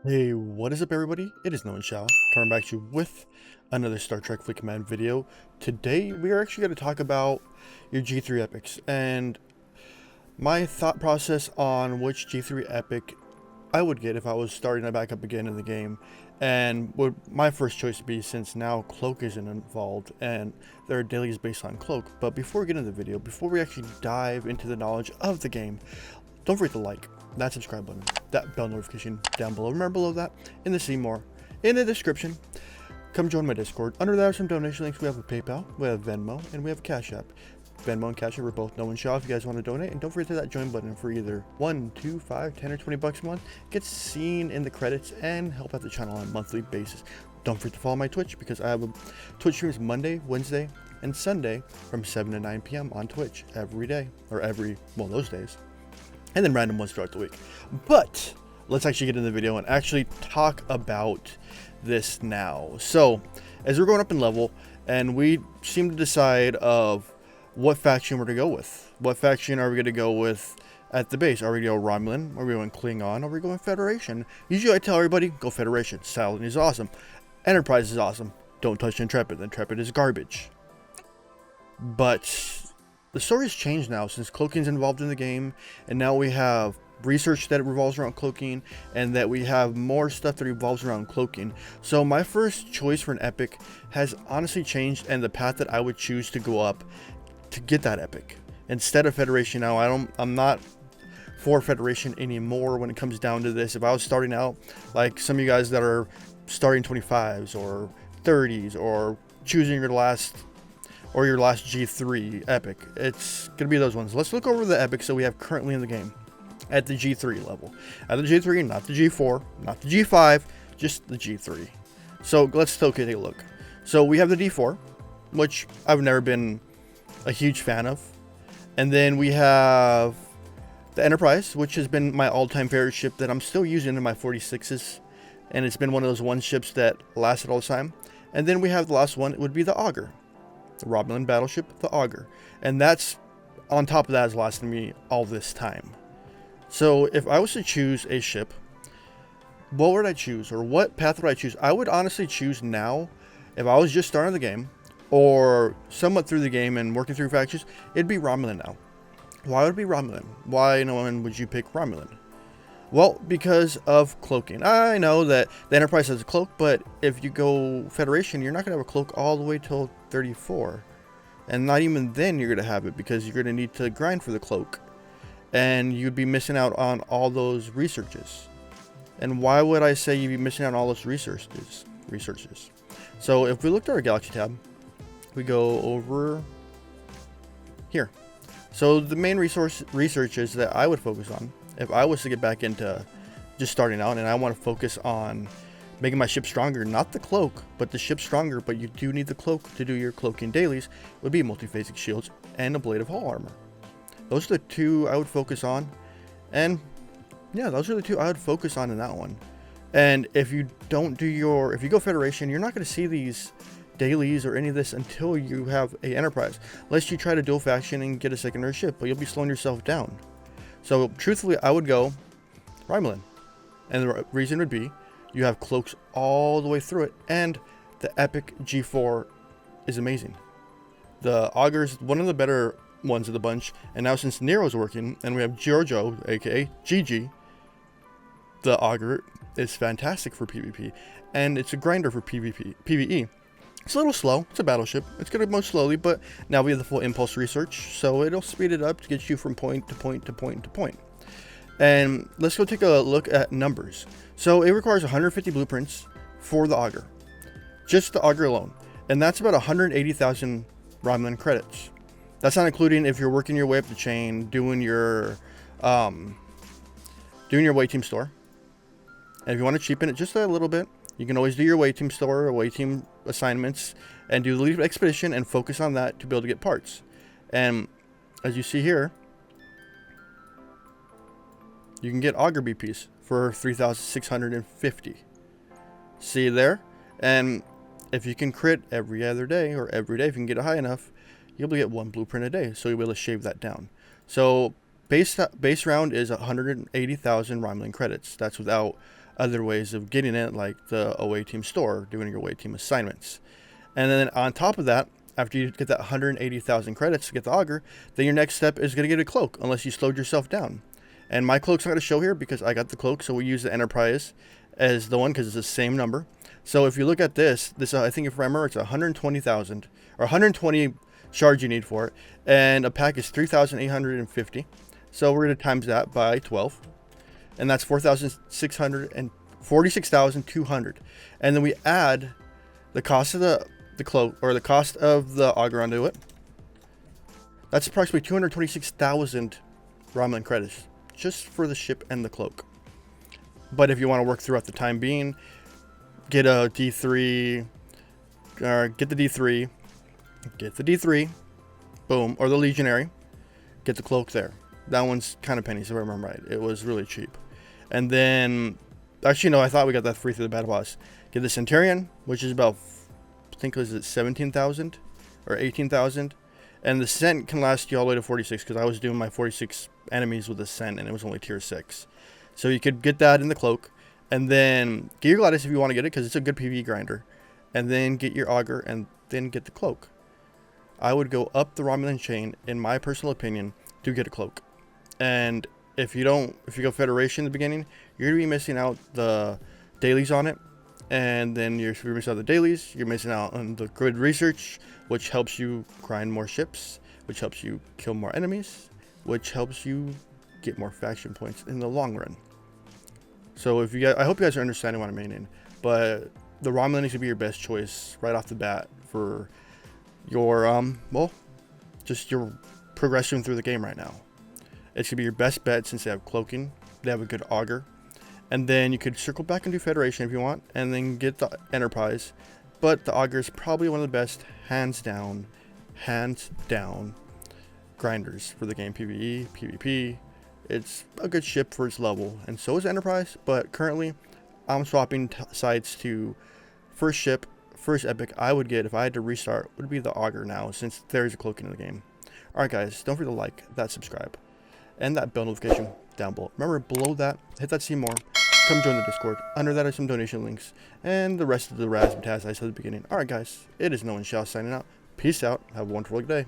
Hey, what is up everybody? It is Nowonshall, coming back to you with another Star Trek Fleet Command video. Today we are actually going to talk about your G3 epics and my thought process on which G3 epic I would get if I was starting to back up again in the game. And would my first choice be, since now Cloak isn't involved and there are dailies based on Cloak. But before we get into the video, before we actually dive into the knowledge of the game, don't forget to like that subscribe button, that bell notification down below. Remember, below that, in the see more, in the description, come join my Discord. Under there are some donation links. We have a PayPal, we have Venmo, and we have Cashapp. Venmo and Cashapp are both Nowonshall if you guys want to donate. And don't forget to that join button for either 1, 2, 5, 10, or 20 bucks a month. Get seen in the credits and help out the channel on a monthly basis. Don't forget to follow my Twitch, because I have a Twitch streams Monday, Wednesday, and Sunday from 7 to 9 p.m. on Twitch every day, or those days, and then random ones throughout the week. But let's actually get into the video and actually talk about this now. So as we're going up in level, and we seem to decide of what faction we're to go with. What faction are we going to go with at the base? Are we going to go Romulan? Are we going Klingon? Are we going Federation? Usually I tell everybody, go Federation. Saladin is awesome. Enterprise is awesome. Don't touch Intrepid. Intrepid is garbage. But the story has changed now since cloaking's involved in the game, and now we have research that revolves around cloaking, and that we have more stuff that revolves around cloaking. So my first choice for an epic has honestly changed, and the path that I would choose to go up to get that epic instead of Federation. Now I'm not for Federation anymore when it comes down to this. If I was starting out like some of you guys that are starting 25s or 30s, or choosing your last G3 epic, it's gonna be those ones. Let's look over the epics that we have currently in the game at the G3 level. At the G3, not the G4, not the G5, just the G3. So let's still take a look. So we have the D4, which I've never been a huge fan of. And then we have the Enterprise, which has been my all-time favorite ship that I'm still using in my 46s. And it's been one of those one ships that lasted all the time. And then we have the last one, it would be the Augur. The Romulan battleship, the Augur. And that's, on top of that, has lasted me all this time. So if I was to choose a ship, what would I choose, or what path would I choose? I would honestly choose now, if I was just starting the game, or somewhat through the game and working through factions, it'd be Romulan now. Why would it be Romulan? Why, no one would you pick Romulan? Well, because of cloaking. I know that the Enterprise has a cloak, but if you go Federation, you're not going to have a cloak all the way till 34. And not even then you're going to have it, because you're going to need to grind for the cloak. And you'd be missing out on all those researches. And why would I say you'd be missing out on all those researches? So if we look at our Galaxy tab, we go over here. So the main researches that I would focus on, if I was to get back into just starting out and I want to focus on making my ship stronger, not the cloak, but the ship stronger, but you do need the cloak to do your cloaking dailies, would be multiphasic shields and a blade of hull armor. Those are the two I would focus on. And yeah, those are the two I would focus on in that one. And if you don't do if you go Federation, you're not going to see these dailies or any of this until you have a Enterprise, unless you try to dual faction and get a secondary ship, but you'll be slowing yourself down. So truthfully, I would go Romulan, and the reason would be you have cloaks all the way through it, and the epic G4 is amazing. The Augur's one of the better ones of the bunch, and now since Nero's working and we have Giorgio, aka GG, the Augur is fantastic for PvP, and it's a grinder for PvE. It's a little slow. It's a battleship. It's going to move slowly, but now we have the full impulse research, so it'll speed it up to get you from point to point to point to point. And let's go take a look at numbers. So it requires 150 blueprints for the Augur, just the Augur alone, and that's about 180,000 Romulan credits. That's not including if you're working your way up the chain, doing your way team store. And if you want to cheapen it just a little bit, you can always do your way team store or way team assignments and do the lead expedition and focus on that to be able to get parts. And as you see here, you can get Augur BPs for 3,650. See there? And if you can crit every other day, or every day if you can get it high enough, you'll be able to get one blueprint a day, so you'll be able to shave that down. So base round is 180,000 Romulan credits. That's without other ways of getting it, like the away team store, doing your away team assignments. And then on top of that, after you get that 180,000 credits to get the auger, then your next step is going to get a cloak, unless you slowed yourself down. And my cloak's not going to show here because I got the cloak, so we use the Enterprise as the one because it's the same number. So if you look at this, I think if I remember, it's 120,000 or 120 shards you need for it, and a pack is 3,850. So we're going to times that by 12, and that's 46,200. And then we add the cost of the cloak, or the cost of the auger onto it. That's approximately 226,000 Romulan credits just for the ship and the cloak. But if you want to work throughout the time being, get a D3, or get the D3, boom, or the Legionary, get the cloak there. That one's kind of pennies if I remember right. It was really cheap. And then, actually no, I thought we got that free through the battle boss. Get the Centurion, which is about, I think, was it 17,000 or 18,000, and the Scent can last you all the way to 46 because I was doing my 46 enemies with the Scent and it was only tier 6. So you could get that in the cloak, and then get your Gladius if you want to get it because it's a good PvE grinder, and then get your auger and then get the cloak. I would go up the Romulan chain, in my personal opinion, to get a cloak. And if you go Federation in the beginning, you're gonna be missing out the dailies on it. And then you're missing out the dailies, you're missing out on the grid research, which helps you grind more ships, which helps you kill more enemies, which helps you get more faction points in the long run. So if you guys, I hope you guys are understanding what I'm meaning, but the Romulan is gonna be your best choice right off the bat for your well, just your progression through the game right now. It's gonna be your best bet since they have cloaking, they have a good auger. And then you could circle back and do Federation if you want, and then get the Enterprise. But the auger is probably one of the best, hands down, grinders for the game. PvE, PvP. It's a good ship for its level, and so is Enterprise. But currently, I'm swapping sides to first ship, first epic I would get if I had to restart would be the auger now, since there's a cloaking in the game. Alright guys, don't forget to like, that subscribe, and that bell notification down below. Remember, below that, hit that see more. Come join the Discord. Under that are some donation links and the rest of the razzmatazz I said at the beginning. Alright guys, it is Nowonshall signing out. Peace out. Have a wonderful day.